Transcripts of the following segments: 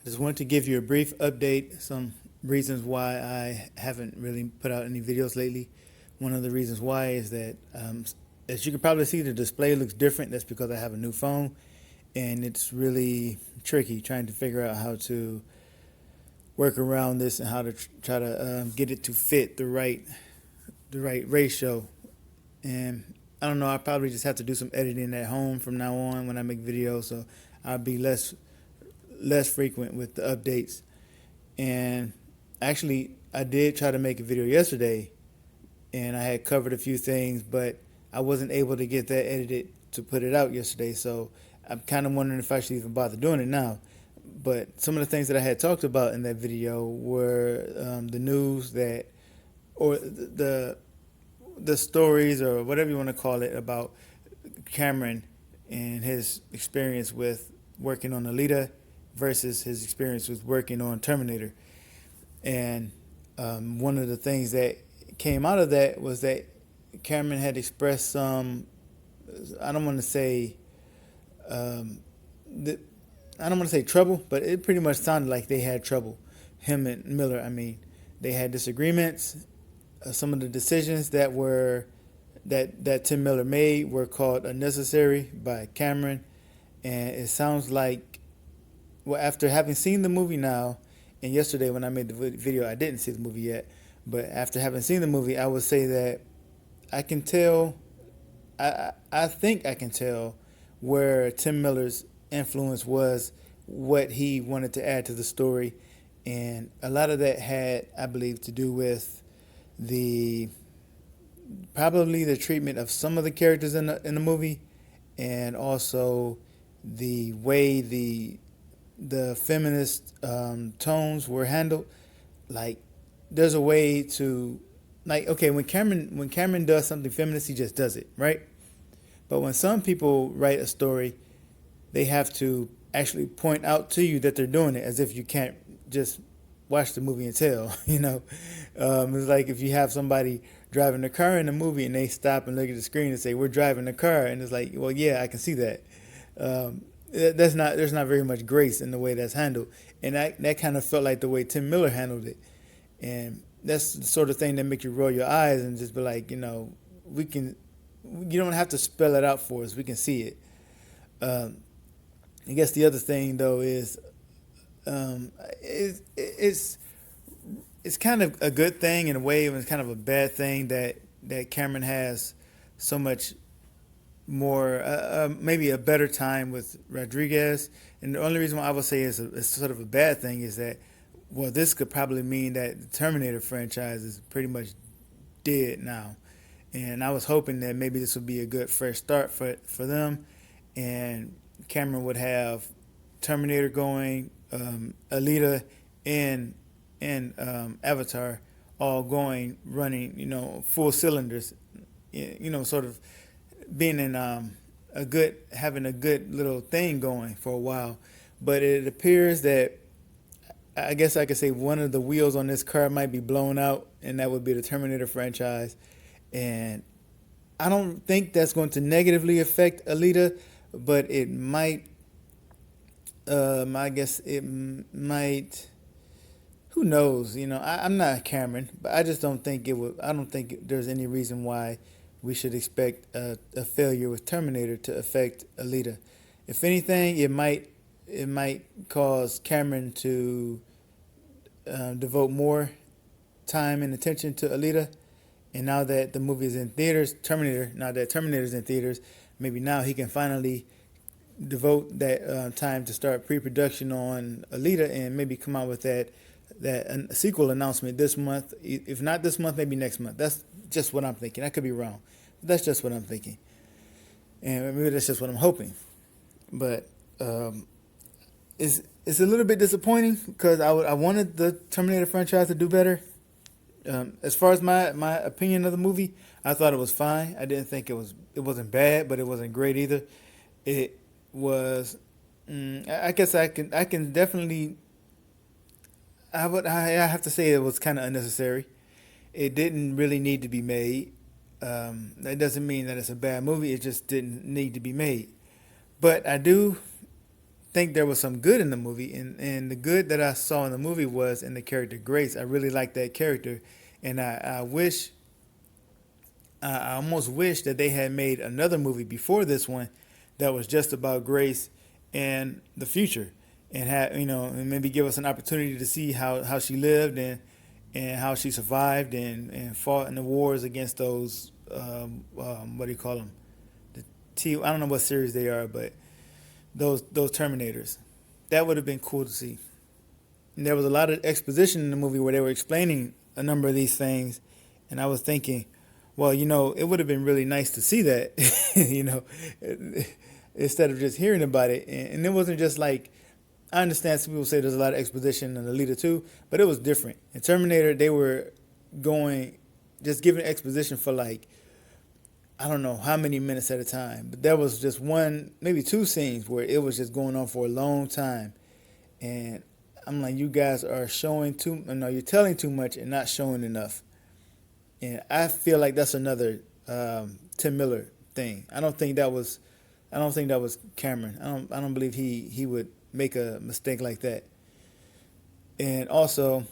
Just wanted to give you a brief update, some reasons why I haven't really put out any videos lately. One of the reasons why is that, as you can probably see, the display looks different. That's because I have a new phone, and it's really tricky trying to figure out how to work around this and how to try to get it to fit the right ratio. And I don't know, I probably just have to do some editing at home from now on when I make videos, so I'll be less frequent with the updates. And actually, I did try to make a video yesterday, and I had covered a few things, but I wasn't able to get that edited to put it out yesterday. So I'm kind of wondering if I should even bother doing it now. But some of the things that I had talked about in that video were the news that, or the stories, or whatever you want to call it, about Cameron and his experience with working on Alita versus his experience with working on Terminator. And one of the things that came out of that was that Cameron had expressed some, I don't want to say, I don't want to say trouble, but it pretty much sounded like they had trouble. Him and Miller, I mean, they had disagreements. Some of the decisions that Tim Miller made were called unnecessary by Cameron, and it sounds like, well, after having seen the movie now, and yesterday when I made the video, I didn't see the movie yet, but after having seen the movie, I would say that I can tell, I think I can tell where Tim Miller's influence was, what he wanted to add to the story, and a lot of that had, I believe, to do with probably the treatment of some of the characters in the movie, and also the way the feminist tones were handled. Like, there's a way to, like, okay, when Cameron does something feminist, he just does it, right? But when some people write a story, they have to actually point out to you that they're doing it, as if you can't just watch the movie and tell. It's like if you have somebody driving a car in a movie and they stop and look at the screen and say, "We're driving the car," and it's like, well, yeah, I can see that. There's not very much grace in the way that's handled, and that kind of felt like the way Tim Miller handled it, and that's the sort of thing that makes you roll your eyes and just be like, we can, you don't have to spell it out for us, we can see it. I guess the other thing though is, it's kind of a good thing in a way, and it's kind of a bad thing that Cameron has so much more, maybe a better time with Rodriguez. And the only reason why I would say it's sort of a bad thing is that, well, this could probably mean that the Terminator franchise is pretty much dead now. And I was hoping that maybe this would be a good fresh start for them, and Cameron would have Terminator going, Alita, and Avatar all running, full cylinders, sort of being in having a good little thing going for a while. But it appears that, I guess I could say, one of the wheels on this car might be blown out, and that would be the Terminator franchise. And I don't think that's going to negatively affect Alita, but it might. I guess it might. Who knows? I'm not Cameron, but I just don't think it would. I don't think there's any reason why we should expect a failure with Terminator to affect Alita. If anything, it might cause Cameron to devote more time and attention to Alita. And now that the movie is in theaters, now that Terminator's in theaters, maybe now he can finally devote that time to start pre-production on Alita, and maybe come out with that sequel announcement this month. If not this month, maybe next month. That's just what I'm thinking. I could be wrong. But that's just what I'm thinking. And maybe that's just what I'm hoping. But it's a little bit disappointing, because I wanted the Terminator franchise to do better. As far as my opinion of the movie, I thought it was fine. I didn't think it wasn't bad, but it wasn't great either. It was, I guess I can definitely, I have to say it was kind of unnecessary. It didn't really need to be made. That doesn't mean that it's a bad movie. It just didn't need to be made. But I do think there was some good in the movie, and the good that I saw in the movie was in the character Grace. I really liked that character, and I almost wish that they had made another movie before this one that was just about Grace and the future, and had and maybe give us an opportunity to see how she lived and how she survived and fought in the wars against those what do you call them? I don't know what series they are, but those Terminators. That would have been cool to see. And there was a lot of exposition in the movie where they were explaining a number of these things, and I was thinking, well, it would have been really nice to see that, instead of just hearing about it. And it wasn't just like, I understand some people say there's a lot of exposition in Alita too, but it was different. In Terminator, they were just giving exposition for like, I don't know how many minutes at a time, but there was just one, maybe two scenes where it was just going on for a long time. And I'm like, you guys are you're telling too much and not showing enough. And I feel like that's another Tim Miller thing. I don't think that was Cameron. I don't believe he would make a mistake like that. And also,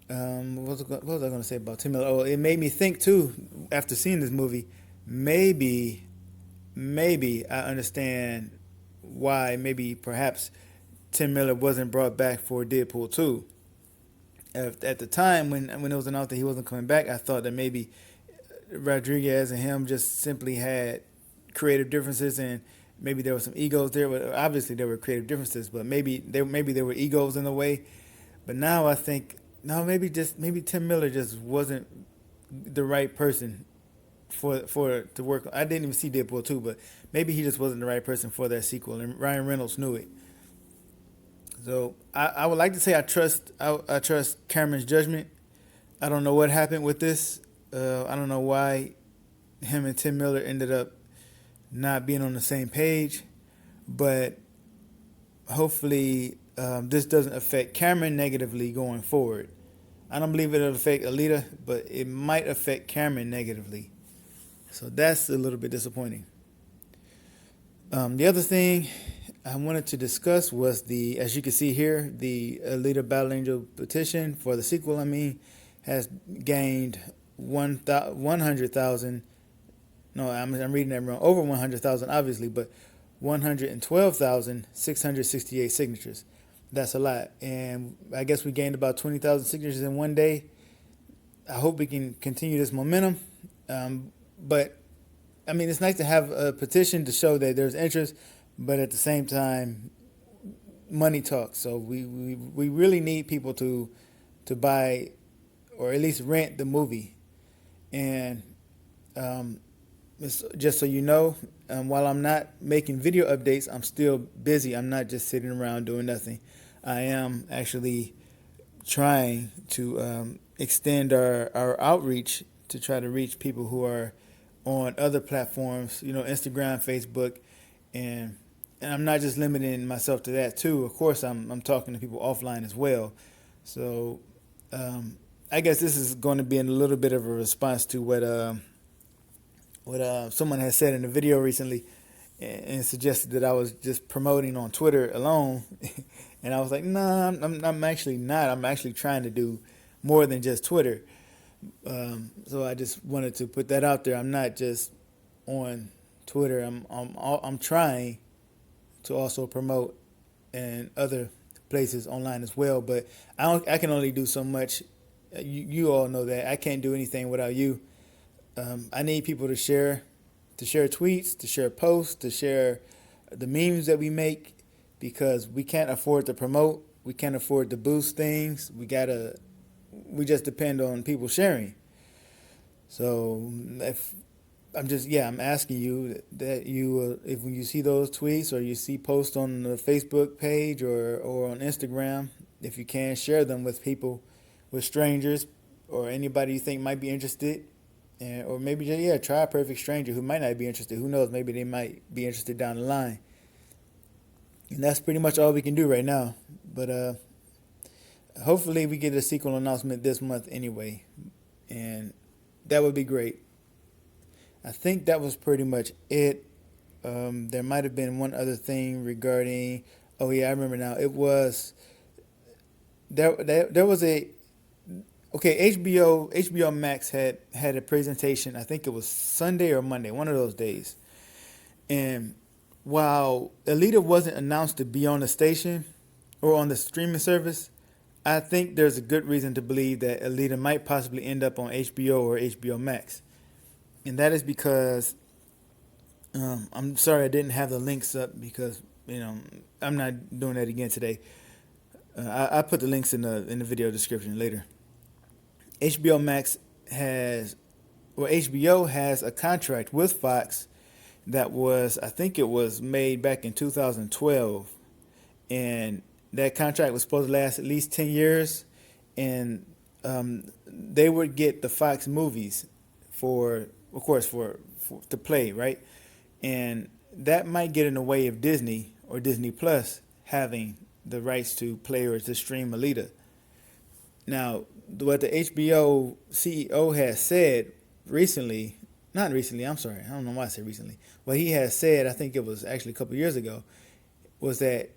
what was I going to say about Tim Miller? Oh, it made me think too after seeing this movie. Maybe I understand why. Maybe perhaps Tim Miller wasn't brought back for Deadpool 2. At the time when it was announced that he wasn't coming back, I thought that maybe Rodriguez and him just simply had creative differences, and maybe there were some egos there. But obviously there were creative differences, but maybe there were egos in the way. But now I think maybe Tim Miller just wasn't the right person for to work. I didn't even see Deadpool 2, but maybe he just wasn't the right person for that sequel, and Ryan Reynolds knew it. So I would like to say I trust Cameron's judgment. I don't know what happened with this. I don't know why him and Tim Miller ended up not being on the same page, but hopefully this doesn't affect Cameron negatively going forward. I don't believe it'll affect Alita, but it might affect Cameron negatively. So that's a little bit disappointing. The other thing I wanted to discuss was as you can see here, the Alita Battle Angel petition for the sequel, has gained 100,000. No, I'm reading that wrong. Over 100,000, obviously, but 112,668 signatures. That's a lot. And I guess we gained about 20,000 signatures in one day. I hope we can continue this momentum. But, it's nice to have a petition to show that there's interest, but at the same time, money talks. So we really need people to buy or at least rent the movie. And just so you know, while I'm not making video updates, I'm still busy. I'm not just sitting around doing nothing. I am actually trying to extend our outreach to try to reach people who are on other platforms, Instagram, Facebook, and I'm not just limiting myself to that too. Of course, I'm talking to people offline as well. So I guess this is going to be a little bit of a response to what someone has said in a video recently, and suggested that I was just promoting on Twitter alone. And I was like, no, I'm actually not. I'm actually trying to do more than just Twitter. So I just wanted to put that out there. I'm not just on Twitter. I'm trying to also promote in other places online as well. But I can only do so much. You all know that I can't do anything without you. I need people to share tweets, to share posts, to share the memes that we make, because we can't afford to promote. We can't afford to boost things. We just depend on people sharing. So I'm asking you that if you see those tweets or you see posts on the Facebook page or on Instagram, if you can, share them with people, with strangers, or anybody you think might be interested. Or maybe try a perfect stranger who might not be interested. Who knows? Maybe they might be interested down the line. And that's pretty much all we can do right now. But hopefully we get a sequel announcement this month anyway, and that would be great. I think that was pretty much it. There might have been one other thing regarding Oh yeah, I remember now. It was there was a okay, HBO Max had a presentation. I think it was Sunday or Monday, one of those days. And while Alita wasn't announced to be on the station or on the streaming service, I think there's a good reason to believe that Alita might possibly end up on HBO or HBO Max. And that is because I'm sorry I didn't have the links up because I'm not doing that again today. I put the links in the video description later. HBO Max has HBO has a contract with Fox that was, I think it was made back in 2012, and that contract was supposed to last at least 10 years, and they would get the Fox movies for, of course, for to play, right? And that might get in the way of Disney or Disney Plus having the rights to play or to stream Alita. Now, what the HBO CEO has said recently, not recently, I'm sorry, I don't know why I said recently. What he has said, I think it was actually a couple of years ago, was that,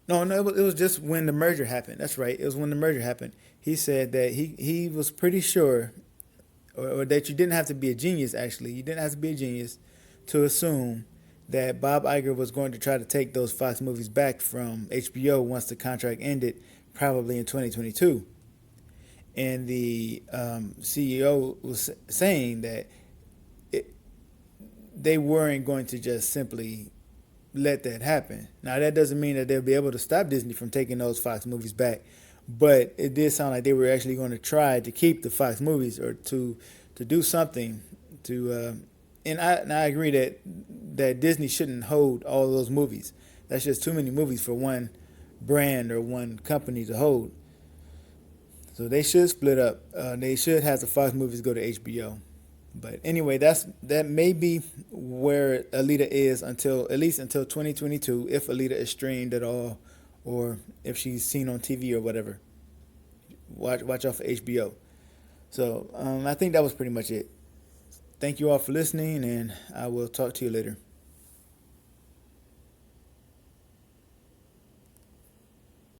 no, it was just when the merger happened. That's right, it was when the merger happened. He said that he was pretty sure, or that you didn't have to be a genius, actually. You didn't have to be a genius to assume that Bob Iger was going to try to take those Fox movies back from HBO once the contract ended, probably in 2022. And the CEO was saying that they weren't going to just simply let that happen. Now, that doesn't mean that they'll be able to stop Disney from taking those Fox movies back, but it did sound like they were actually going to try to keep the Fox movies or to do something to. And I agree that Disney shouldn't hold all those movies. That's just too many movies for one brand or one company to hold. So they should split up. They should have the Fox movies go to HBO. But anyway, that may be where Alita is until at least until 2022, if Alita is streamed at all, or if she's seen on TV or whatever. Watch out for HBO. So I think that was pretty much it. Thank you all for listening, and I will talk to you later.